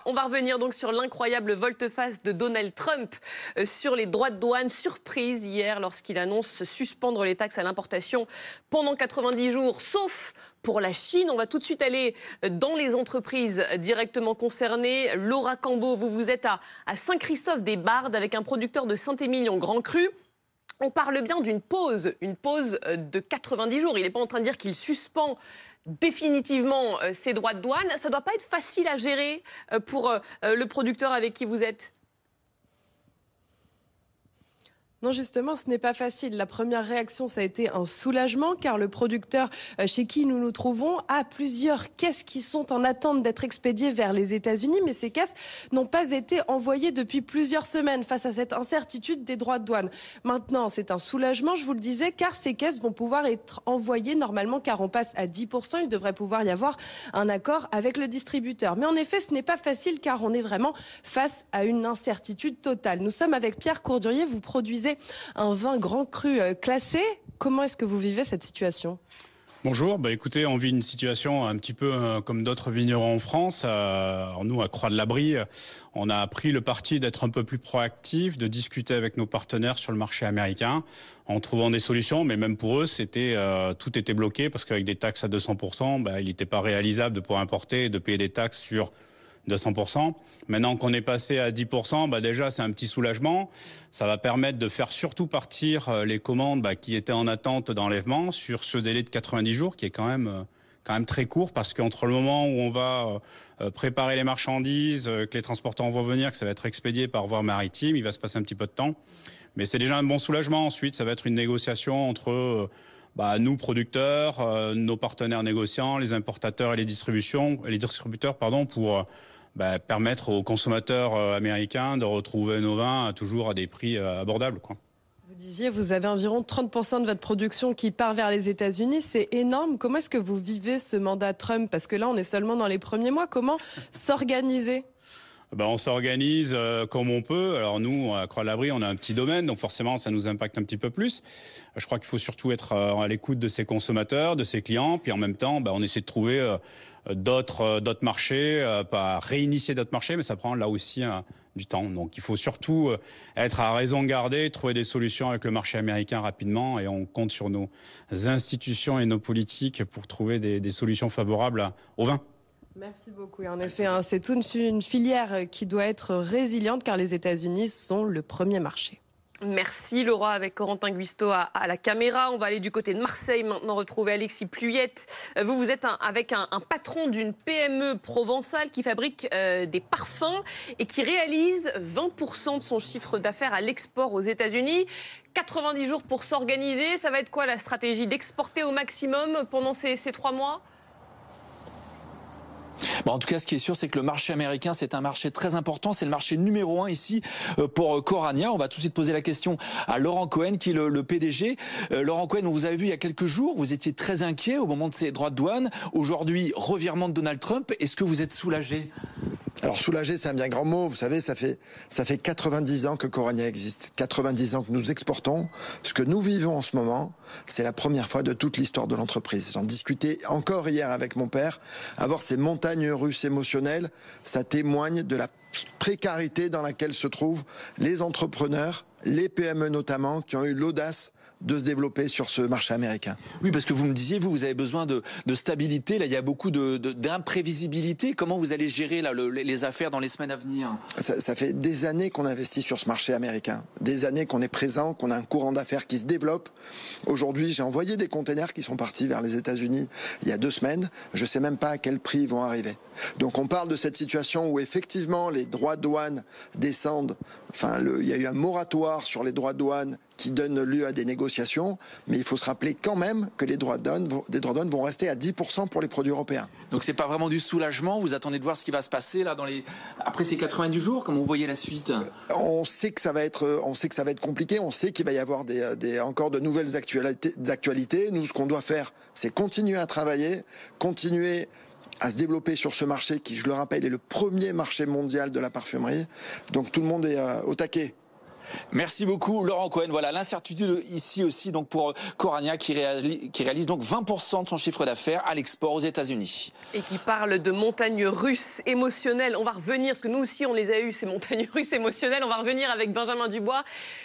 On va revenir donc sur l'incroyable volte-face de Donald Trump sur les droits de douane. Surprise hier lorsqu'il annonce suspendre les taxes à l'importation pendant 90 jours, sauf pour la Chine. On va tout de suite aller dans les entreprises directement concernées. Laura Cambeau, vous êtes à Saint-Christophe-des-Bardes avec un producteur de Saint-Émilion Grand Cru. On parle bien d'une pause de 90 jours. Il n'est pas en train de dire qu'il suspend définitivement ses droits de douane. Ça ne doit pas être facile à gérer pour le producteur avec qui vous êtes. Non, justement, ce n'est pas facile. La première réaction, ça a été un soulagement, car le producteur chez qui nous nous trouvons a plusieurs caisses qui sont en attente d'être expédiées vers les États-Unis, mais ces caisses n'ont pas été envoyées depuis plusieurs semaines face à cette incertitude des droits de douane. Maintenant, c'est un soulagement, je vous le disais, car ces caisses vont pouvoir être envoyées normalement, car on passe à 10%. Il devrait pouvoir y avoir un accord avec le distributeur. Mais en effet, ce n'est pas facile, car on est vraiment face à une incertitude totale. Nous sommes avec Pierre Courdurier, vous produisez un vin grand cru classé. Comment est-ce que vous vivez cette situation ? Bonjour, écoutez, on vit une situation un petit peu comme d'autres vignerons en France. Nous, à Croix-de-l'Abri, on a pris le parti d'être un peu plus proactif, de discuter avec nos partenaires sur le marché américain en trouvant des solutions, mais même pour eux, tout était bloqué parce qu'avec des taxes à 200%, il n'était pas réalisable de pouvoir importer et de payer des taxes sur 200%. Maintenant qu'on est passé à 10%, déjà c'est un petit soulagement. Ça va permettre de faire surtout partir les commandes qui étaient en attente d'enlèvement sur ce délai de 90 jours qui est quand même très court, parce qu'entre le moment où on va préparer les marchandises, que les transporteurs vont venir, que ça va être expédié par voie maritime, il va se passer un petit peu de temps. Mais c'est déjà un bon soulagement. Ensuite, ça va être une négociation entre nous, producteurs, nos partenaires négociants, les importateurs et les distributeurs, pour permettre aux consommateurs américains de retrouver nos vins toujours à des prix abordables, quoi. Vous disiez, vous avez environ 30% de votre production qui part vers les États-Unis. C'est énorme. Comment est-ce que vous vivez ce mandat Trump ? Parce que là, on est seulement dans les premiers mois. Comment s'organiser ? On s'organise comme on peut. Alors nous, à Croix-de-l'Abri, on a un petit domaine, donc forcément, ça nous impacte un petit peu plus. Je crois qu'il faut surtout être à l'écoute de ses consommateurs, de ses clients, puis en même temps, on essaie de trouver d'autres marchés, pas réinitier d'autres marchés, mais ça prend là aussi du temps. Donc il faut surtout être à raison gardée, trouver des solutions avec le marché américain rapidement, et on compte sur nos institutions et nos politiques pour trouver des solutions favorables au vin. Merci beaucoup. Et en effet, c'est toute une filière qui doit être résiliente, car les États-Unis sont le premier marché. Merci Laura, avec Corentin Guisto à la caméra. On va aller du côté de Marseille maintenant, retrouver Alexis Pluyette. Vous êtes avec un patron d'une PME provençale qui fabrique des parfums et qui réalise 20% de son chiffre d'affaires à l'export aux États-Unis. 90 jours pour s'organiser. Ça va être quoi la stratégie ? D'exporter au maximum pendant ces 3 mois ? En tout cas, ce qui est sûr, c'est que le marché américain, c'est un marché très important. C'est le marché numéro 1 ici pour Corania. On va tout de suite poser la question à Laurent Cohen, qui est le PDG. Laurent Cohen, on vous avait vu il y a quelques jours. Vous étiez très inquiet au moment de ces droits de douane. Aujourd'hui, revirement de Donald Trump. Est-ce que vous êtes soulagé ? Alors soulagé, c'est un bien grand mot. Vous savez, ça fait 90 ans que Corania existe. 90 ans que nous exportons. Ce que nous vivons en ce moment, c'est la première fois de toute l'histoire de l'entreprise. J'en discutais encore hier avec mon père. Avoir ces montagnes russes émotionnelles, ça témoigne de la précarité dans laquelle se trouvent les entrepreneurs, les PME notamment, qui ont eu l'audace de se développer sur ce marché américain. Oui, parce que vous me disiez, vous avez besoin de stabilité. Là, il y a beaucoup d'imprévisibilité. Comment vous allez gérer là, les affaires dans les semaines à venir ? Ça fait des années qu'on investit sur ce marché américain. Des années qu'on est présent, qu'on a un courant d'affaires qui se développe. Aujourd'hui, j'ai envoyé des containers qui sont partis vers les États-Unis il y a 2 semaines. Je ne sais même pas à quel prix ils vont arriver. Donc on parle de cette situation où effectivement les droits de douane descendent. Il y a eu un moratoire sur les droits de douane qui donne lieu à des négociations, mais il faut se rappeler quand même que les droits de douane vont rester à 10% pour les produits européens. Donc c'est pas vraiment du soulagement, vous attendez de voir ce qui va se passer là après ces 90 jours, comment vous voyez la suite ? On sait que ça va être compliqué, on sait qu'il va y avoir encore de nouvelles actualités. Nous, ce qu'on doit faire, c'est continuer à travailler, continuer à se développer sur ce marché qui, je le rappelle, est le premier marché mondial de la parfumerie. Donc tout le monde est au taquet. Merci beaucoup Laurent Cohen. Voilà l'incertitude ici aussi donc pour Corania qui réalise donc 20% de son chiffre d'affaires à l'export aux États-Unis. Et qui parle de montagnes russes émotionnelles. On va revenir, parce que nous aussi on les a eues, ces montagnes russes émotionnelles. On va revenir avec Benjamin Dubois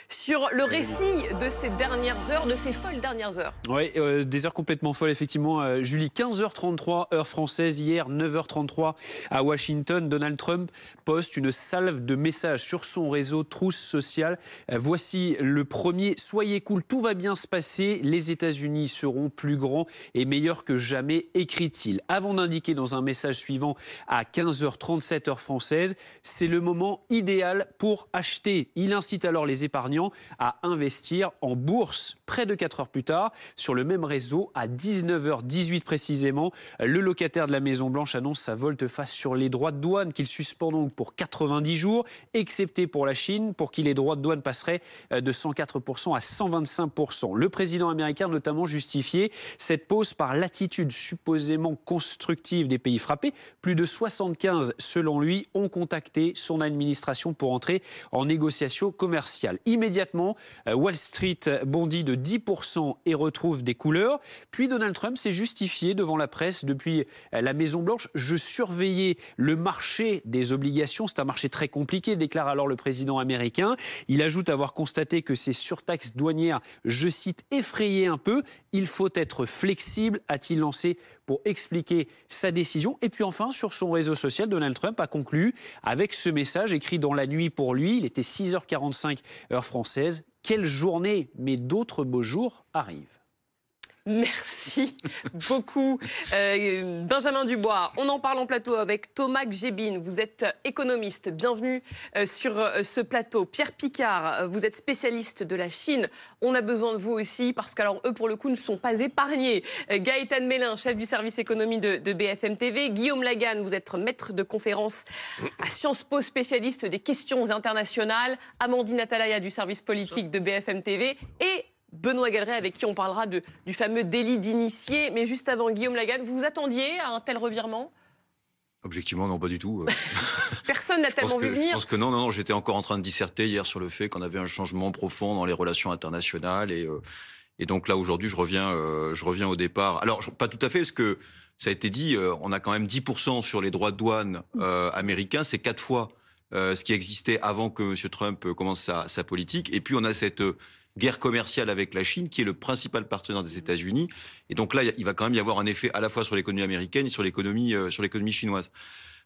sur le récit de ces dernières heures, de ces folles dernières heures. Oui, des heures complètement folles effectivement. Julie, 15h33 heure française, hier 9h33 à Washington. Donald Trump poste une salve de messages sur son réseau Truth Social. Voici le premier. Soyez cool, tout va bien se passer. Les États-Unis seront plus grands et meilleurs que jamais, écrit-il. Avant d'indiquer dans un message suivant à 15h37 heure française, c'est le moment idéal pour acheter. Il incite alors les épargnants à investir en bourse. Près de 4 heures plus tard, sur le même réseau, à 19h18 précisément, le locataire de la Maison-Blanche annonce sa volte-face sur les droits de douane qu'il suspend donc pour 90 jours, excepté pour la Chine, pour qui les droits de douane passeraient de 104% à 125%. Le président américain notamment justifié cette pause par l'attitude supposément constructive des pays frappés. Plus de 75, selon lui, ont contacté son administration pour entrer en négociation commerciale. Immédiatement, Wall Street bondit de 10% et retrouve des couleurs. Puis Donald Trump s'est justifié devant la presse depuis la Maison-Blanche. Je surveillais le marché des obligations. C'est un marché très compliqué, déclare alors le président américain. Il ajoute avoir constaté que ces surtaxes douanières, je cite, effrayaient un peu. Il faut être flexible, a-t-il lancé pour expliquer sa décision. Et puis enfin, sur son réseau social, Donald Trump a conclu avec ce message écrit dans la nuit pour lui. Il était 6h45 heure française. Quelle journée, mais d'autres beaux jours arrivent. Merci beaucoup Benjamin Dubois. On en parle en plateau avec Thomas Gébin. Vous êtes économiste. Bienvenue sur ce plateau. Pierre Picard, vous êtes spécialiste de la Chine. On a besoin de vous aussi parce qu'alors eux pour le coup ne sont pas épargnés. Gaëtan Mélin, chef du service économie de BFM TV. Guillaume Lagan, vous êtes maître de conférence à Sciences Po, spécialiste des questions internationales. Amandine Atalaya du service politique de BFM TV et Benoît Galeret, avec qui on parlera du fameux délit d'initié. Mais juste avant, Guillaume Lagan, vous vous attendiez à un tel revirement ? Objectivement, non, pas du tout. Personne n'a tellement vu venir. Je pense que non, j'étais encore en train de disserter hier sur le fait qu'on avait un changement profond dans les relations internationales. Et donc là, aujourd'hui, je reviens au départ. Alors, pas tout à fait, parce que ça a été dit, on a quand même 10% sur les droits de douane américains. C'est 4 fois ce qui existait avant que M. Trump commence sa politique. Et puis, on a cette guerre commerciale avec la Chine, qui est le principal partenaire des États-Unis. Et donc là, il va quand même y avoir un effet à la fois sur l'économie américaine et sur l'économie chinoise.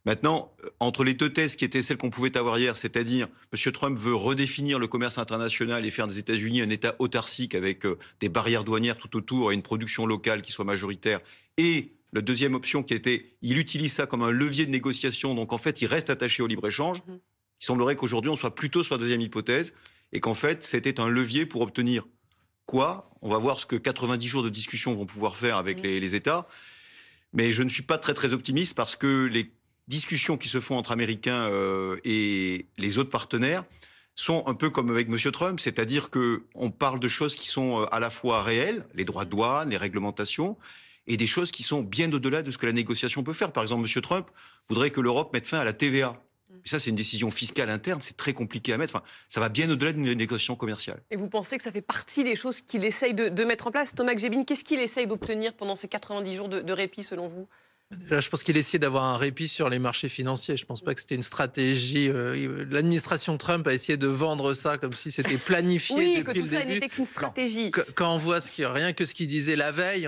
Maintenant, entre les deux thèses qui étaient celles qu'on pouvait avoir hier, c'est-à-dire M. Trump veut redéfinir le commerce international et faire des États-Unis un État autarcique avec des barrières douanières tout autour et une production locale qui soit majoritaire, et la deuxième option qui était, il utilise ça comme un levier de négociation, donc en fait, il reste attaché au libre-échange. Il semblerait qu'aujourd'hui, on soit plutôt sur la deuxième hypothèse, et qu'en fait, c'était un levier pour obtenir quoi ? On va voir ce que 90 jours de discussion vont pouvoir faire avec les États. Mais je ne suis pas très, très optimiste parce que les discussions qui se font entre Américains et les autres partenaires sont un peu comme avec M. Trump, c'est-à-dire qu'on parle de choses qui sont à la fois réelles, les droits de douane, les réglementations, et des choses qui sont bien au-delà de ce que la négociation peut faire. Par exemple, M. Trump voudrait que l'Europe mette fin à la TVA. Ça, c'est une décision fiscale interne, c'est très compliqué à mettre. Enfin, ça va bien au-delà d'une négociation commerciale. Et vous pensez que ça fait partie des choses qu'il essaye de mettre en place ? Thomas Gébin, qu'est-ce qu'il essaye d'obtenir pendant ces 90 jours de répit, selon vous ? Déjà, je pense qu'il essayait d'avoir un répit sur les marchés financiers. Je ne pense pas que c'était une stratégie. L'administration Trump a essayé de vendre ça comme si c'était planifié depuis le début. Oui, que tout ça n'était qu'une stratégie. Quand on voit rien que ce qu'il disait la veille,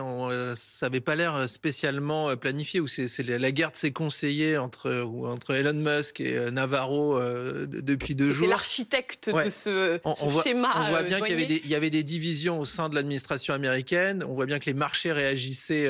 ça n'avait pas l'air spécialement planifié. Ou c'est la guerre de ses conseillers entre Elon Musk et Navarro depuis 2 jours. C'est l'architecte de ce schéma. On voit bien qu'il y avait des divisions au sein de l'administration américaine. On voit bien que les marchés réagissaient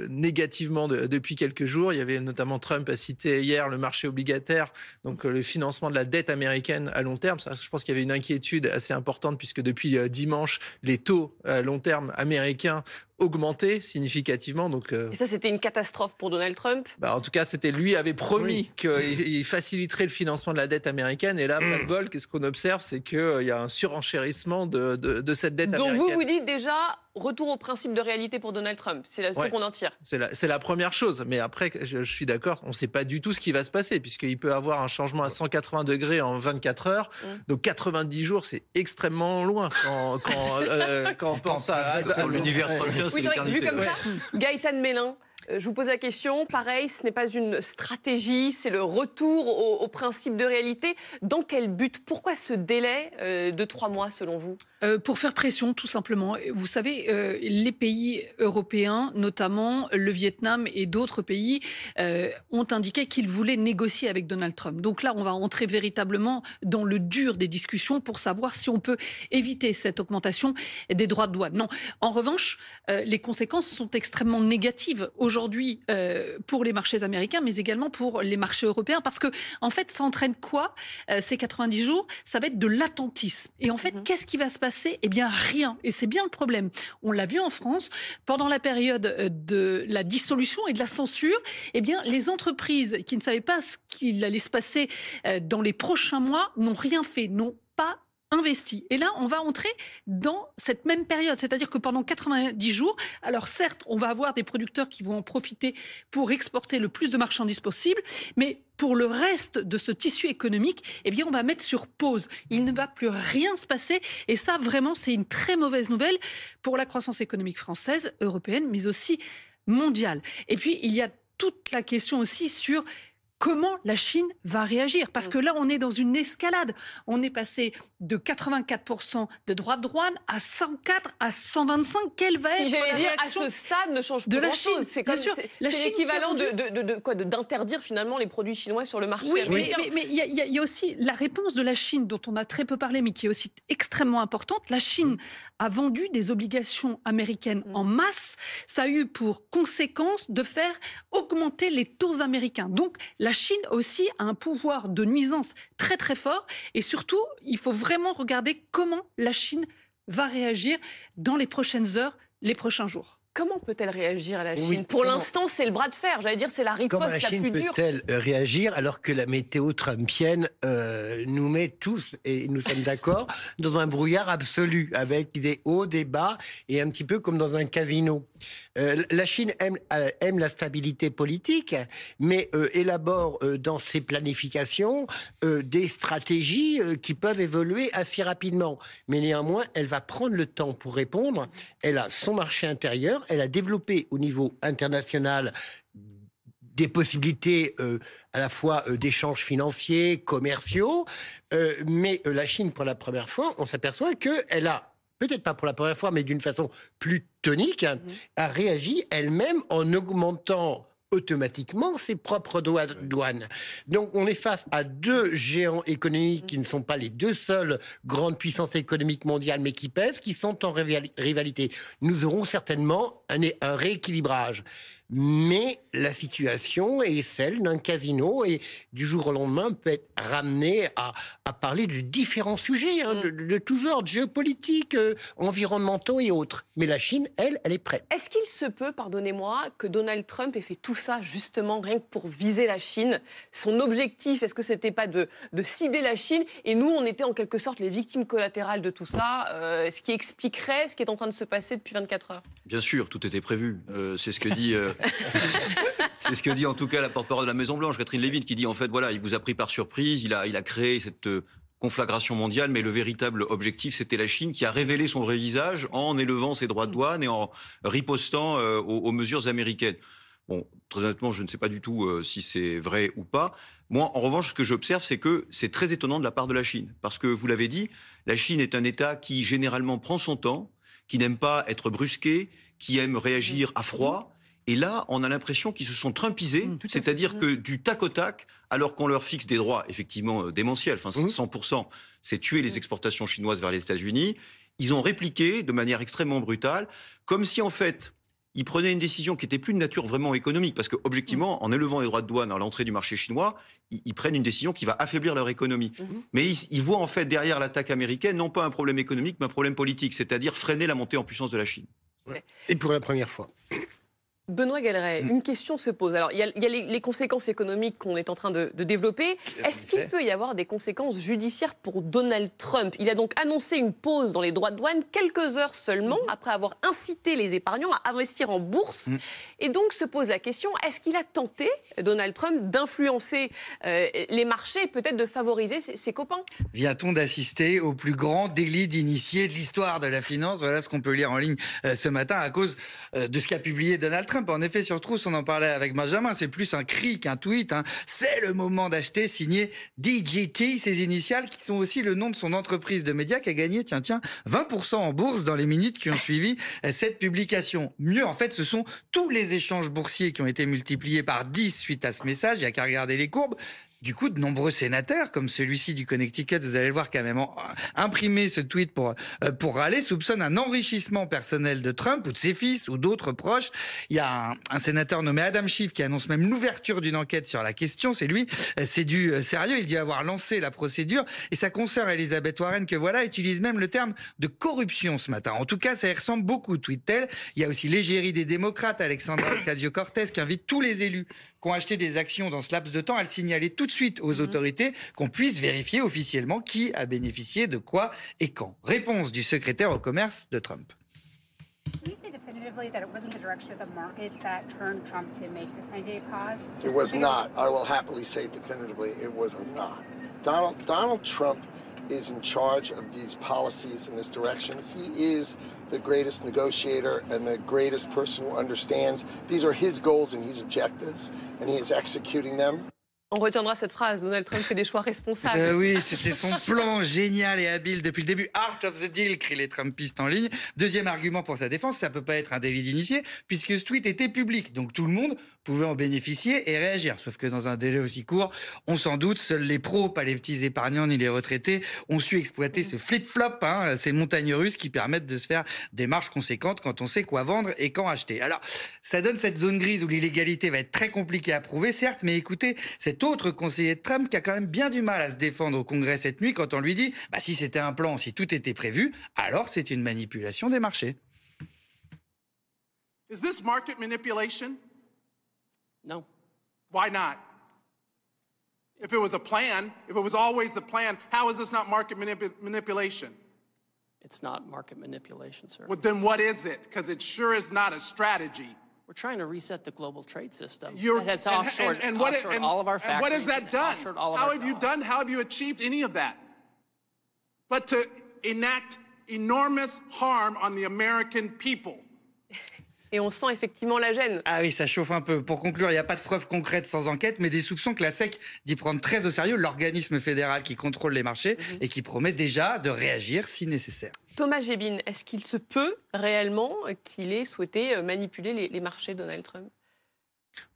négativement depuis quelques jours. Il y avait notamment Trump a cité hier le marché obligataire, donc le financement de la dette américaine à long terme. Ça, je pense qu'il y avait une inquiétude assez importante puisque depuis dimanche, les taux à long terme américains augmenté significativement. Donc, Et ça, c'était une catastrophe pour Donald Trump. en tout cas, lui avait promis qu'il faciliterait le financement de la dette américaine. Et là, pas de bol, qu'est-ce qu'on observe? C'est qu'il y a un surenchérissement de cette dette américaine. Donc vous dites déjà, retour au principe de réalité pour Donald Trump. C'est ce qu'on en tire. C'est la première chose. Mais après, je suis d'accord, on ne sait pas du tout ce qui va se passer, puisqu'il peut y avoir un changement à 180 degrés en 24 heures. Donc 90 jours, c'est extrêmement loin quand on pense à l'univers trumpien, c'est Oui, c'est vrai que vu l'éternité. comme ça, Gaëtan Mélin, je vous pose la question. Pareil, ce n'est pas une stratégie, c'est le retour au principe de réalité. Dans quel but? Pourquoi ce délai de 3 mois, selon vous? Pour faire pression, tout simplement. Vous savez, les pays européens, notamment le Vietnam et d'autres pays, ont indiqué qu'ils voulaient négocier avec Donald Trump. Donc là, on va entrer véritablement dans le dur des discussions pour savoir si on peut éviter cette augmentation des droits de douane. Non. En revanche, les conséquences sont extrêmement négatives aujourd'hui pour les marchés américains, mais également pour les marchés européens, parce que en fait, ça entraîne quoi ces 90 jours? Ça va être de l'attentisme. Et en fait, qu'est-ce qui va se passer? Eh bien, rien. Et c'est bien le problème. On l'a vu en France, pendant la période de la dissolution et de la censure, eh bien, les entreprises qui ne savaient pas ce qu'il allait se passer dans les prochains mois n'ont rien fait, n'ont pas investi. Et là, on va entrer dans cette même période. C'est-à-dire que pendant 90 jours, alors certes, on va avoir des producteurs qui vont en profiter pour exporter le plus de marchandises possible, mais pour le reste de ce tissu économique, eh bien, on va mettre sur pause. Il ne va plus rien se passer. Et ça, vraiment, c'est une très mauvaise nouvelle pour la croissance économique française, européenne, mais aussi mondiale. Et puis, il y a toute la question aussi sur comment la Chine va réagir. Parce que là, on est dans une escalade. On est passé de 84% de droits de douane à 104, à 125. Quelle va être la réaction à ce stade ne change de pas la grand-chose. Chine? C'est Bien sûr. La Chine l'équivalent qui a d'interdire finalement les produits chinois sur le marché Oui, américain. mais il y a aussi la réponse de la Chine, dont on a très peu parlé, mais qui est aussi extrêmement importante. La Chine a vendu des obligations américaines en masse. Ça a eu pour conséquence de faire augmenter les taux américains. Donc, la Chine aussi a un pouvoir de nuisance très très fort. Et surtout, il faut vraiment regarder comment la Chine va réagir dans les prochaines heures, les prochains jours. Comment peut-elle réagir à la Chine? Pour l'instant, c'est le bras de fer. J'allais dire, c'est la riposte Comment la la Chine plus dure. peut-elle réagir alors que la météo trumpienne nous met tous, et nous sommes d'accord, dans un brouillard absolu, avec des hauts, des bas, et un petit peu comme dans un casino. La Chine aime la stabilité politique, mais élabore dans ses planifications des stratégies qui peuvent évoluer assez rapidement. Mais néanmoins, elle va prendre le temps pour répondre. Elle a son marché intérieur, elle a développé au niveau international des possibilités à la fois d'échanges financiers, commerciaux, mais la Chine, pour la première fois, on s'aperçoit qu'elle a, peut-être pas pour la première fois, mais d'une façon plus tonique, a réagi elle-même en augmentant automatiquement ses propres douanes. Donc on est face à deux géants économiques qui ne sont pas les deux seules grandes puissances économiques mondiales, mais qui pèsent, qui sont en rivalité. Nous aurons certainement un rééquilibrage. Mais la situation est celle d'un casino et du jour au lendemain peut être ramenée à parler de différents sujets, de tous ordres, géopolitiques, environnementaux et autres. Mais la Chine, elle est prête. Est-ce qu'il se peut, pardonnez-moi, que Donald Trump ait fait tout ça justement rien que pour viser la Chine? Son objectif, est-ce que c'était pas de cibler la Chine? Et nous, on était en quelque sorte les victimes collatérales de tout ça, ce qui expliquerait ce qui est en train de se passer depuis 24 heures. Bien sûr, tout était prévu. C'est ce que dit... c'est ce que dit en tout cas la porte-parole de la Maison-Blanche, Catherine Levine, qui dit en fait, voilà, il vous a pris par surprise, il a créé cette conflagration mondiale, mais le véritable objectif, c'était la Chine qui a révélé son vrai visage en élevant ses droits de douane et en ripostant aux mesures américaines. Bon, très honnêtement, je ne sais pas du tout si c'est vrai ou pas. Moi, en revanche, ce que j'observe, c'est que c'est très étonnant de la part de la Chine. Parce que, vous l'avez dit, la Chine est un État qui, généralement, prend son temps, qui n'aime pas être brusqué, qui aime réagir à froid. Et là, on a l'impression qu'ils se sont trumpisés, c'est-à-dire que du tac au tac, alors qu'on leur fixe des droits effectivement démentiels, enfin 100%, c'est tuer les exportations chinoises vers les États-Unis, ils ont répliqué de manière extrêmement brutale, comme si en fait, ils prenaient une décision qui était plus de nature vraiment économique, parce que objectivement, en élevant les droits de douane à l'entrée du marché chinois, ils prennent une décision qui va affaiblir leur économie. Mais ils voient en fait derrière l'attaque américaine non pas un problème économique, mais un problème politique, c'est-à-dire freiner la montée en puissance de la Chine. Et pour la première fois. Benoît Galeret, une question se pose. Alors, il y a les conséquences économiques qu'on est en train de développer. Est-ce qu'il peut y avoir des conséquences judiciaires pour Donald Trump? Il a donc annoncé une pause dans les droits de douane quelques heures seulement après avoir incité les épargnants à investir en bourse. Et donc se pose la question, est-ce qu'il a tenté, Donald Trump, d'influencer les marchés et peut-être de favoriser ses copains? Vient-on d'assister au plus grand délit d'initié de l'histoire de la finance? Voilà ce qu'on peut lire en ligne ce matin à cause de ce qu'a publié Donald Trump. En effet, sur Trousse, on en parlait avec Benjamin, c'est plus un cri qu'un tweet. C'est le moment d'acheter, signé DGT, ses initiales qui sont aussi le nom de son entreprise de médias qui a gagné, tiens, 20% en bourse dans les minutes qui ont suivi cette publication. Mieux, en fait, ce sont tous les échanges boursiers qui ont été multipliés par 10 suite à ce message. Il n'y a qu'à regarder les courbes. Du coup, de nombreux sénateurs, comme celui-ci du Connecticut, vous allez le voir, qui a même imprimé ce tweet pour râler, soupçonnent un enrichissement personnel de Trump ou de ses fils ou d'autres proches. Il y a un sénateur nommé Adam Schiff qui annonce même l'ouverture d'une enquête sur la question. C'est lui, c'est du sérieux. Il dit avoir lancé la procédure. Et sa consoeur Elizabeth Warren, que voilà, utilise même le terme de corruption ce matin. En tout cas, ça y ressemble beaucoup, tweet-t-elle. Il y a aussi l'égérie des démocrates, Alexandra Ocasio-Cortez, qui invite tous les élus qui ont acheté des actions dans ce laps de temps à le signaler tout de suite aux autorités, qu'on puisse vérifier officiellement qui a bénéficié de quoi et quand. Réponse du secrétaire au commerce de Trump. It was not. I will happily say definitively it was not. Donald Trump is in charge of these policies in this direction. He is the greatest negotiator and the greatest person who understands these are his goals and his objectives, and he is executing them. On retiendra cette phrase, Donald Trump fait des choix responsables. Oui, c'était son plan génial et habile depuis le début. Art of the deal, crient les Trumpistes en ligne. Deuxième argument pour sa défense, ça peut pas être un délit d'initié, puisque ce tweet était public, donc tout le monde pouvait en bénéficier et réagir. Sauf que dans un délai aussi court, on s'en doute, seuls les pros, pas les petits épargnants ni les retraités, ont su exploiter ce flip-flop, ces montagnes russes qui permettent de se faire des marges conséquentes quand on sait quoi vendre et quand acheter. Alors, ça donne cette zone grise où l'illégalité va être très compliquée à prouver, certes, mais écoutez, cet autre conseiller de Trump qui a quand même bien du mal à se défendre au Congrès cette nuit quand on lui dit « si c'était un plan, si tout était prévu, alors c'est une manipulation des marchés ». Is this market manipulation? No. Why not? If it was a plan, if it was always the plan, how is this not market manipulation? It's not market manipulation, sir. Well, then what is it? Because it sure is not a strategy. We're trying to reset the global trade system. That's offshored all of our factories. And what has that done? How have you achieved any of that? But to enact enormous harm on the American people. Et on sent effectivement la gêne. Ah oui, ça chauffe un peu. Pour conclure, il n'y a pas de preuves concrètes sans enquête, mais des soupçons que la SEC dit prendre très au sérieux, l'organisme fédéral qui contrôle les marchés et qui promet déjà de réagir si nécessaire. Thomas Gebin, est-ce qu'il se peut réellement qu'il ait souhaité manipuler les marchés, Donald Trump?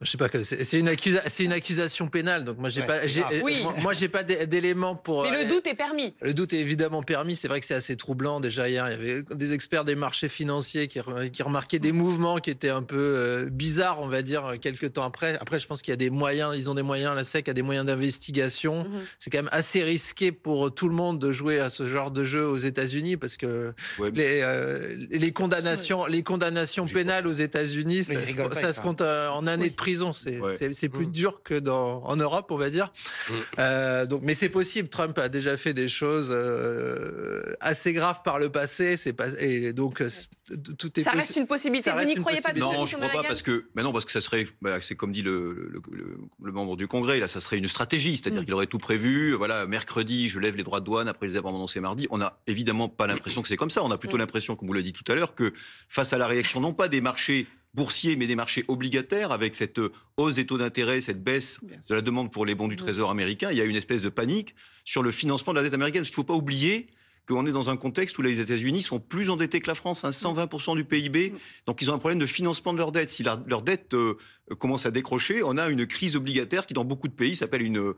Je sais pas, c'est une accusation pénale, donc moi j'ai pas d'éléments pour. Mais le doute est permis. Le doute est évidemment permis. C'est vrai que c'est assez troublant. Déjà hier, il y avait des experts des marchés financiers qui remarquaient des mouvements qui étaient un peu bizarres, on va dire, quelques temps après. Après, je pense qu'il y a des moyens. Ils ont des moyens. La SEC a des moyens d'investigation. C'est quand même assez risqué pour tout le monde de jouer à ce genre de jeu aux États-Unis parce que les condamnations pénales aux États-Unis, ça se compte en années de prison, c'est plus dur que en Europe, on va dire. Mais c'est possible. Trump a déjà fait des choses assez graves par le passé. Et donc tout est. Ça reste une possibilité. Vous n'y croyez pas du tout? Non, je ne crois pas parce que ça serait, c'est comme dit le membre du Congrès, là, ça serait une stratégie, c'est-à-dire qu'il aurait tout prévu. Voilà, mercredi, je lève les droits de douane après les avoir annoncés mardi. On n'a évidemment pas l'impression que c'est comme ça. On a plutôt l'impression, comme vous l'avez dit tout à l'heure, que face à la réaction non pas des marchés boursiers, mais des marchés obligataires, avec cette hausse des taux d'intérêt, cette baisse de la demande pour les bons du Trésor américain, il y a une espèce de panique sur le financement de la dette américaine. Parce qu'il ne faut pas oublier qu'on est dans un contexte où les États-Unis sont plus endettés que la France, 120% du PIB. Donc ils ont un problème de financement de leur dette. Si leur dette commence à décrocher, on a une crise obligataire qui, dans beaucoup de pays, s'appelle une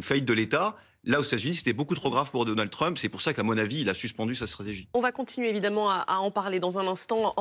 faillite de l'État. Là, aux États-Unis, c'était beaucoup trop grave pour Donald Trump. C'est pour ça qu'à mon avis, il a suspendu sa stratégie. On va continuer évidemment à en parler dans un instant.